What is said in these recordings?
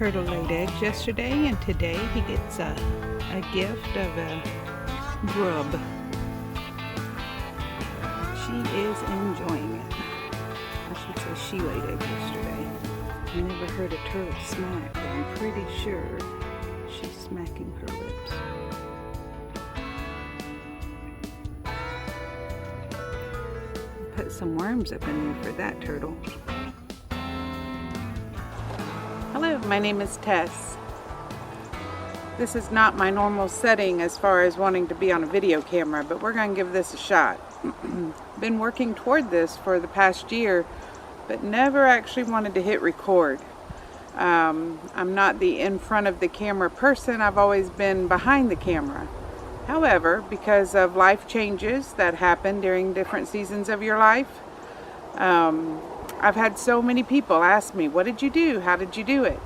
turtle laid eggs yesterday, and today he gets a gift of a grub. She is enjoying it. I should say she laid eggs yesterday. I never heard a turtle smack, but I'm pretty sure she's smacking her lips. Put some worms up in there for that turtle. Hello, my name is Tess. This is not my normal setting as far as wanting to be on a video camera, but we're going to give this a shot. Been working toward this for the past year, but never actually wanted to hit record. I'm not the in front of the camera person. I've always been behind the camera. However, because of life changes that happen during different seasons of your life, I've had so many people ask me, what did you do? How did you do it?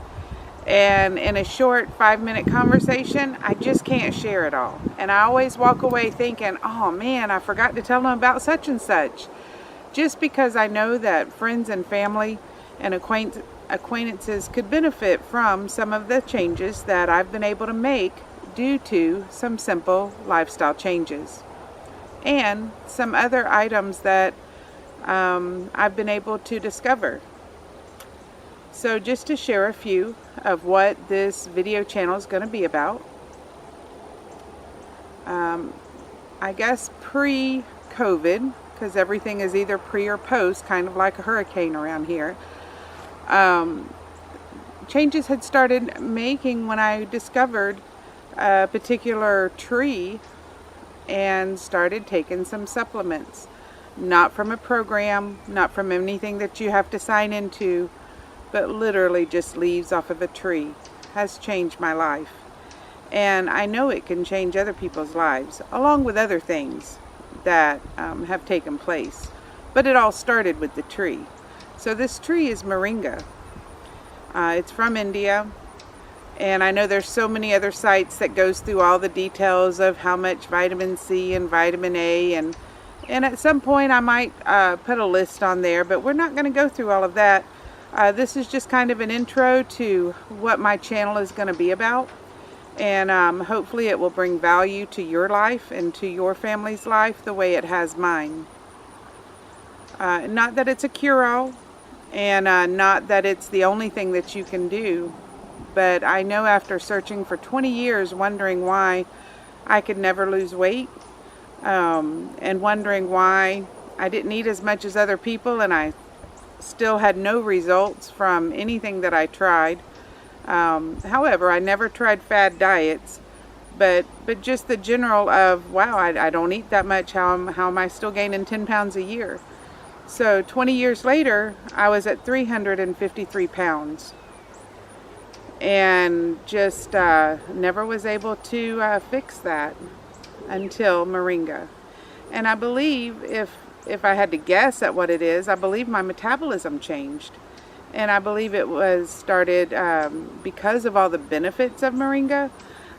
And in a short 5-minute conversation, I just can't share it all. And I always walk away thinking, oh man, I forgot to tell them about such and such. Just because I know that friends and family and acquaintances could benefit from some of the changes that I've been able to make due to some simple lifestyle changes. And some other items that I've been able to discover. So just to share a few of what this video channel is going to be about. I guess pre-COVID, because everything is either pre or post, kind of like a hurricane around here. Changes had started making when I discovered a particular tree and started taking some supplements. Not from a program, not from anything that you have to sign into, but literally just leaves off of a tree. Has changed my life. And I know it can change other people's lives, along with other things that have taken place. But it all started with the tree. So this tree is Moringa. It's from India. And I know there's so many other sites that goes through all the details of how much vitamin C and vitamin A, and at some point I might put a list on there, but we're not going to go through all of that. This is just kind of an intro to what my channel is going to be about, and hopefully it will bring value to your life and to your family's life the way it has mine. Not that it's a cure-all, and not that it's the only thing that you can do, but I know after searching for 20 years wondering why I could never lose weight, and wondering why I didn't eat as much as other people, and I still had no results from anything that I tried. However, I never tried fad diets, but just the general of, wow, I don't eat that much, how am I still gaining 10 pounds a year? So 20 years later, I was at 353 pounds. And just never was able to fix that until Moringa. And I believe, if I had to guess at what it is, I believe my metabolism changed. And I believe it was started because of all the benefits of Moringa.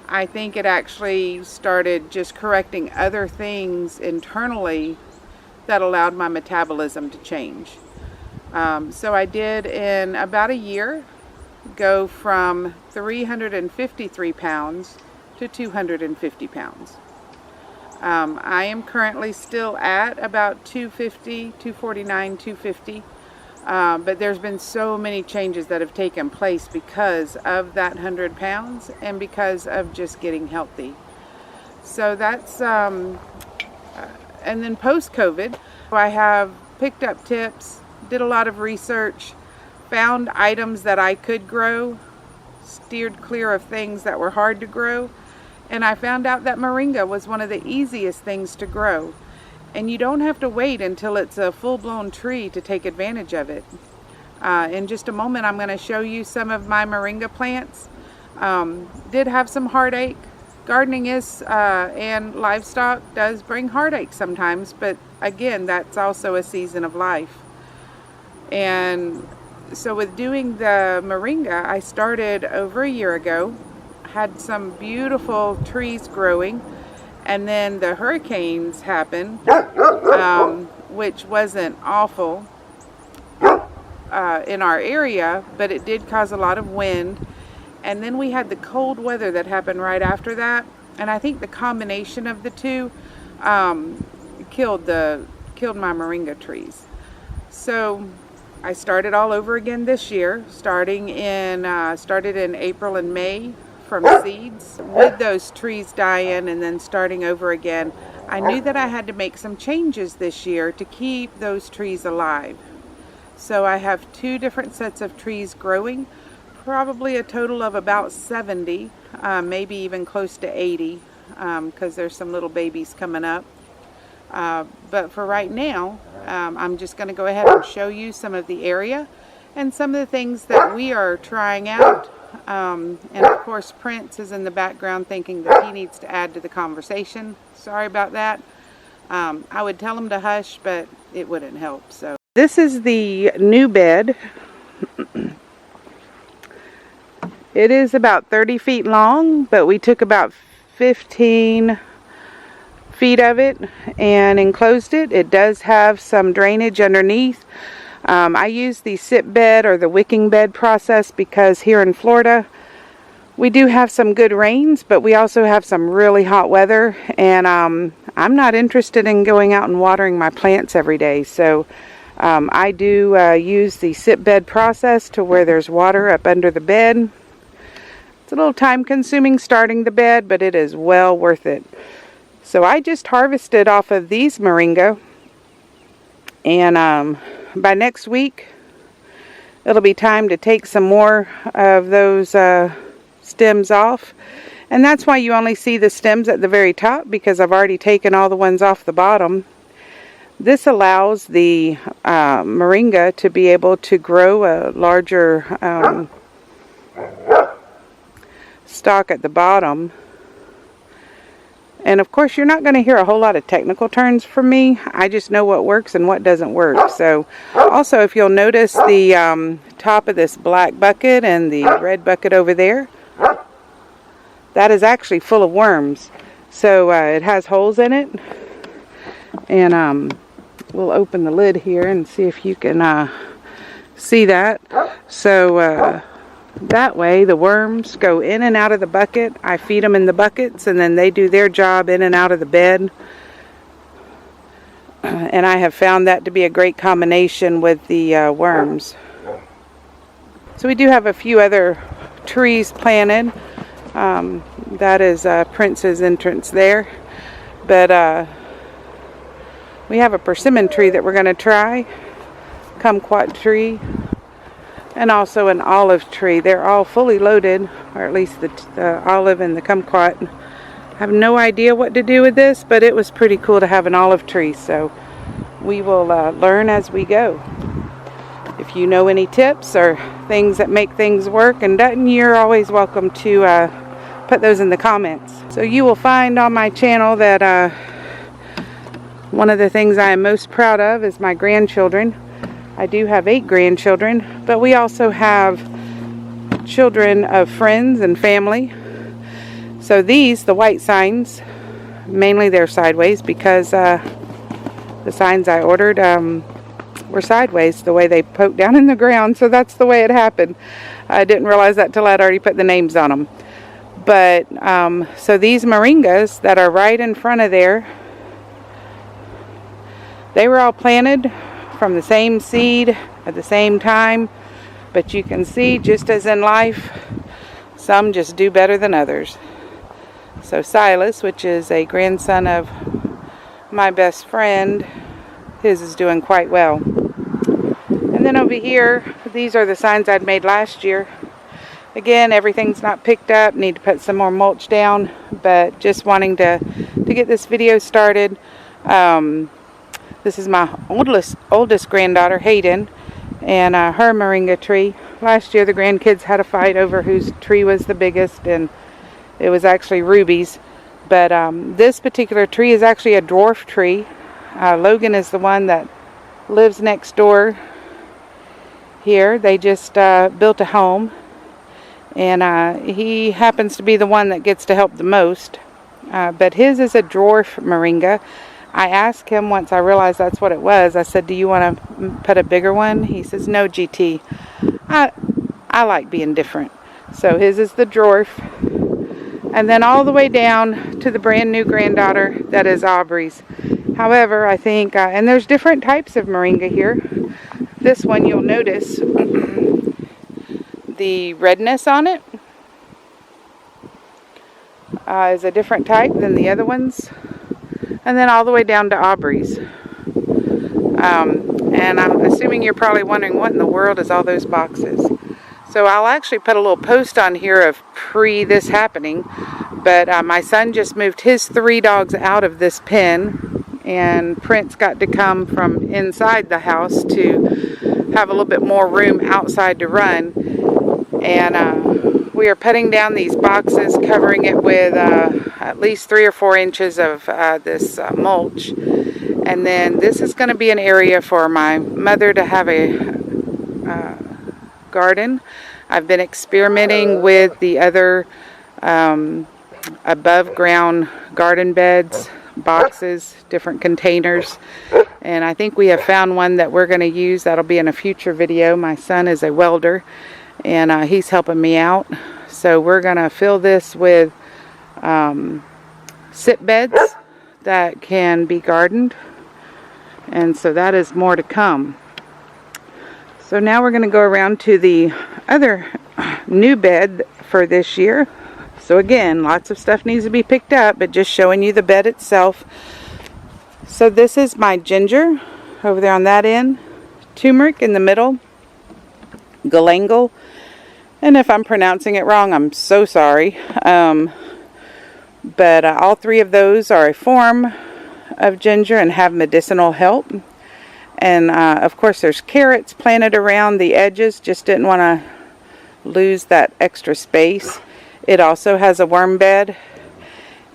I think it actually started just correcting other things internally that allowed my metabolism to change. So I did, in about a year, go from 353 pounds to 250 pounds. I am currently still at about 250, 249, 250, but there's been so many changes that have taken place because of that 100 pounds and because of just getting healthy. So that's, and then post-COVID, I have picked up tips, did a lot of research, found items that I could grow, steered clear of things that were hard to grow, and I found out that Moringa was one of the easiest things to grow. And you don't have to wait until it's a full-blown tree to take advantage of it. In just a moment, I'm going to show you some of my Moringa plants. Did have some heartache. Gardening is, and livestock does bring heartache sometimes, but again, that's also a season of life. And so with doing the Moringa, I started over a year ago, had some beautiful trees growing, and then the hurricanes happened, which wasn't awful in our area, but it did cause a lot of wind, And then we had the cold weather that happened right after that. And I think the combination of the two killed my moringa trees. So I started all over again this year, started in April and May from seeds with those trees dying, and then starting over again. I knew that I had to make some changes this year to keep those trees alive. So I have 2 different sets of trees growing, probably a total of about 70, maybe even close to 80, because there's some little babies coming up. But for right now, I'm just going to go ahead and show you some of the area and some of the things that we are trying out. And of course, Prince is in the background thinking that he needs to add to the conversation. Sorry about that. I would tell him to hush, but it wouldn't help. So this is the new bed. It is about 30 feet long, but we took about 15 feet of it and enclosed it. It does have some drainage underneath. I use the sit bed or the wicking bed process because here in Florida we do have some good rains, but we also have some really hot weather, and I'm not interested in going out and watering my plants every day. So I do use the sit bed process to where there's water up under the bed. It's a little time consuming starting the bed, but it is well worth it. So I just harvested off of these moringa, and by next week it'll be time to take some more of those stems off. And that's why you only see the stems at the very top, because I've already taken all the ones off the bottom. This allows the moringa to be able to grow a larger stalk at the bottom. And of course, you're not going to hear a whole lot of technical terms from me. I just know what works and what doesn't work. So also, if you'll notice the top of this black bucket and the red bucket over there, that is actually full of worms. So it has holes in it. And we'll open the lid here and see if you can see that. So that way the worms go in and out of the bucket. I feed them in the buckets, and then they do their job in and out of the bed. And I have found that to be a great combination with the worms. So we do have a few other trees planted. That is Prince's entrance there. But we have a persimmon tree that we're going to try. Kumquat tree. And also an olive tree. They're all fully loaded, or at least the olive and the kumquat. I have no idea what to do with this, but it was pretty cool to have an olive tree. So we will learn as we go. If you know any tips or things that make things work and doesn't, you're always welcome to put those in the comments. So you will find on my channel that one of the things I am most proud of is my grandchildren. I do have 8 grandchildren, but we also have children of friends and family. So these, the white signs, mainly they're sideways because the signs I ordered were sideways, the way they poked down in the ground. So that's the way it happened. I didn't realize that till I'd already put the names on them. But so these moringas that are right in front of there, they were all planted from the same seed at the same time. But you can see, just as in life, some just do better than others. So Silas, which is a grandson of my best friend, his is doing quite well. And then over here, these are the signs I'd made last year. Again, everything's not picked up, need to put some more mulch down, but just wanting to get this video started. This is my oldest granddaughter, Hayden, and her moringa tree. Last year the grandkids had a fight over whose tree was the biggest, and it was actually Ruby's. But this particular tree is actually a dwarf tree. Logan is the one that lives next door here. They just built a home, and he happens to be the one that gets to help the most. But his is a dwarf moringa. I asked him once I realized that's what it was. I said, do you want to put a bigger one? He says, no, GT. I like being different. So his is the dwarf. And then all the way down to the brand new granddaughter, that is Aubrey's. However, I think, and there's different types of moringa here. This one, you'll notice the redness on it is a different type than the other ones. And then all the way down to Aubrey's. And I'm assuming you're probably wondering what in the world is all those boxes. So I'll actually put a little post on here of pre this happening. But my son just moved his 3 dogs out of this pen. And Prince got to come from inside the house to have a little bit more room outside to run. And we are putting down these boxes, covering it with at least 3 or 4 inches of this mulch. And then this is going to be an area for my mother to have a garden. I've been experimenting with the other above ground garden beds, boxes, different containers, and I think we have found one that we're going to use. That'll be in a future video. My son is a welder, and he's helping me out. So we're going to fill this with sit beds that can be gardened, and so that is more to come. So now we're going to go around to the other new bed for this year. So again, lots of stuff needs to be picked up, but just showing you the bed itself. So this is my ginger over there on that end, turmeric in the middle, galangal, and if I'm pronouncing it wrong, I'm so sorry. But all 3 of those are a form of ginger and have medicinal help. And of course there's carrots planted around the edges, just didn't want to lose that extra space. It also has a worm bed,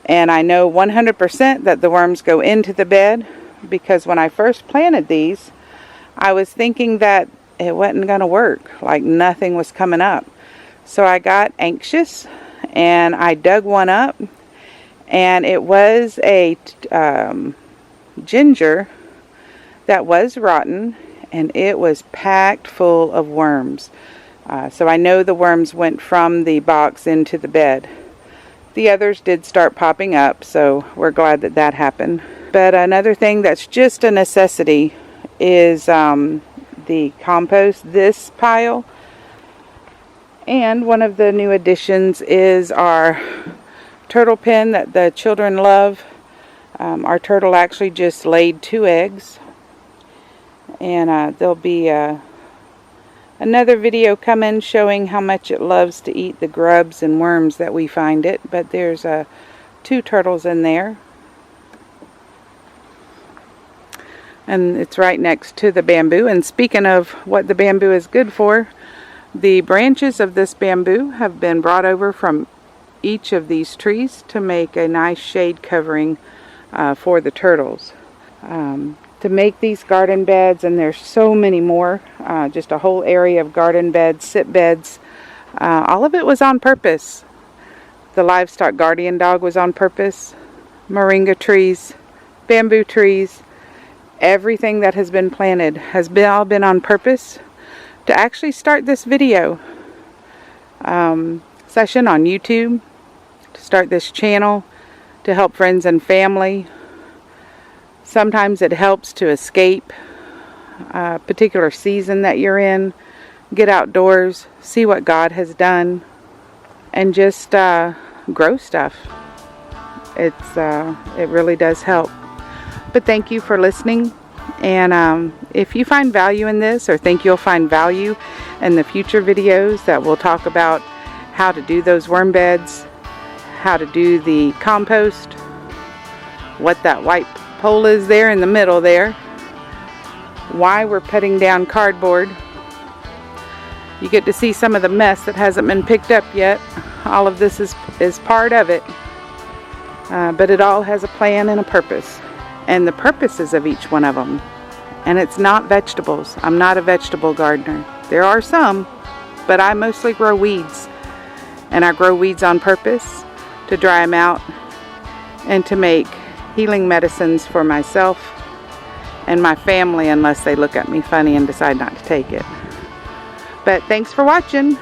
and I know 100% that the worms go into the bed, because when I first planted these, I was thinking that it wasn't going to work, like nothing was coming up. So I got anxious and I dug one up, and it was a ginger that was rotten, and it was packed full of worms. So I know the worms went from the box into the bed. The others did start popping up, so we're glad that that happened. But another thing that's just a necessity is the compost, this pile. And one of the new additions is our turtle pen that the children love. Our turtle actually just laid 2 eggs. And there'll be another video coming showing how much it loves to eat the grubs and worms that we find it. But there's 2 turtles in there. And it's right next to the bamboo. And speaking of what the bamboo is good for, the branches of this bamboo have been brought over from each of these trees to make a nice shade covering for the turtles. To make these garden beds, and there's so many more, just a whole area of garden beds, sit beds, all of it was on purpose. The livestock guardian dog was on purpose, moringa trees, bamboo trees, everything that has been planted has all been on purpose to actually start this video session on YouTube, to start this channel, to help friends and family. Sometimes it helps to escape a particular season that you're in, get outdoors, see what God has done, and just grow stuff. It really does help. But thank you for listening, and if you find value in this, or think you'll find value in the future videos that will talk about how to do those worm beds, how to do the compost, what that white pole is there in the middle there, why we're putting down cardboard. You get to see some of the mess that hasn't been picked up yet. All of this is part of it, but it all has a plan and a purpose, and the purposes of each one of them. And it's not vegetables. I'm not a vegetable gardener. There are some, but I mostly grow weeds, and I grow weeds on purpose to dry them out and to make healing medicines for myself and my family, unless they look at me funny and decide not to take it. But thanks for watching.